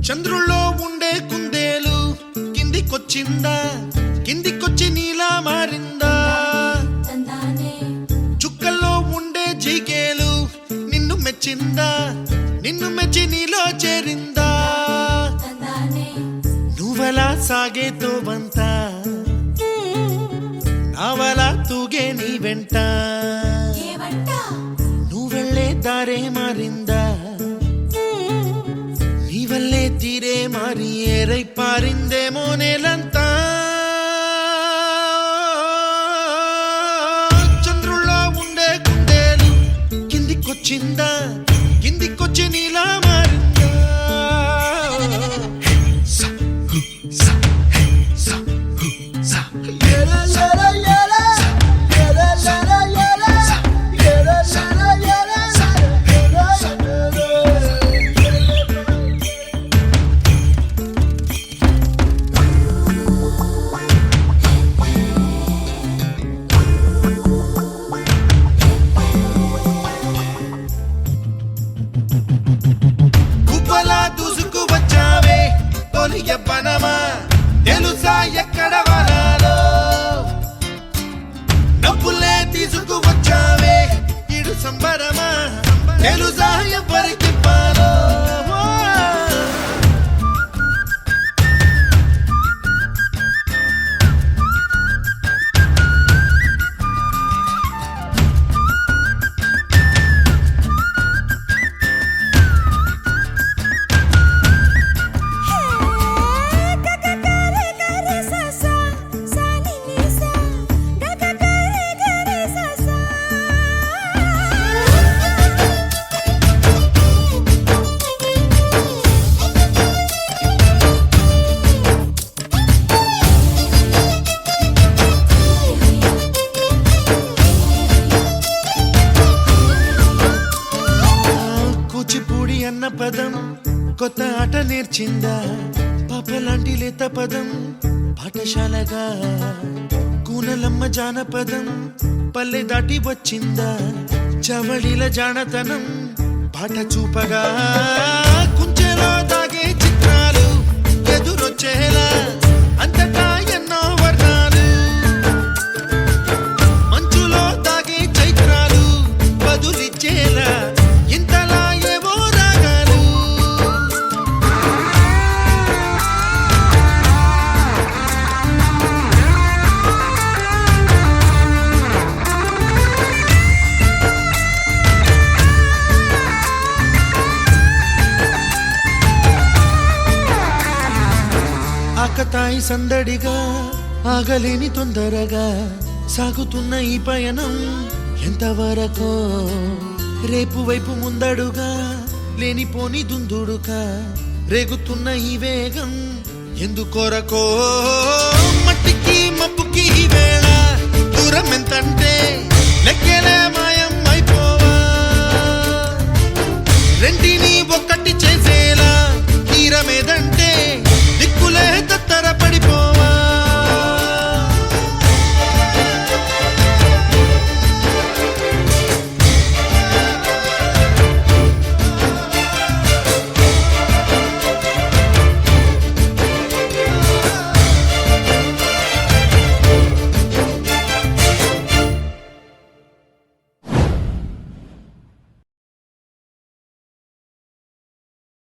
చంద్రుల్లో ఉండే కుందేలు కిందికొచ్చిందా, కిందికొచ్చి నీలా మారిందా? చుక్కల్లో ఉండే జీకేలు నిన్ను మెచ్చిందా, నిన్ను మెచ్చి నీలో చేరిందా? నువ్వలా సాగేతో బంత నావలా తూగే నీ వెంట, నువ్వెళ్ళే దారే మారిందా, నీ వల్లే తీరే మారి ఏరై పారిందేమో నేలంతా. చంద్రుల్లో ఉండే కుందేలు కిందికొచ్చిందా, కిందికొచ్చి నీలా మారిందా? పనమా తెలుసా ఎక్కడ వరాలో, డబ్బులే తీసుకువచ్చావే ఇడు సంబరమా తెలుసా ఎవరికి పాలో? కూచిపూడి అన్న పదం కొత్త ఆట నేర్చిందా, పాపలాంటి లేత పదం పాఠశాలగా, కూనలమ్మ జానపదం పల్లె దాటి వచ్చిందా, చవళిల జానతనం పాట చూపగా, కుంచెలో దాగే చిత్రాలు ఎదురొచ్చేలా అంతటా ఎన్నో వర్ణాలు, మంచులో దాగే చైత్రాలు బదులిచ్చేలా ఇంతలా ఏవో రాగాలు. ఆకతాయి సందడిగా ఆగలేని తొందరగా సాగుతున్న ఈ పయనం ఎంతవరకో, రేపు వైపు ముందడుగా లేనిపోని దుందుడుగా రేగుతున్న ఈ వేగం ఎందుకొరకో? మట్టికి మబ్బుకి ఈ వేళ దూరం ఎంతంటే లెక్కలే మాయం అయిపోవా, రెంటిని ఒక్కటి చేసి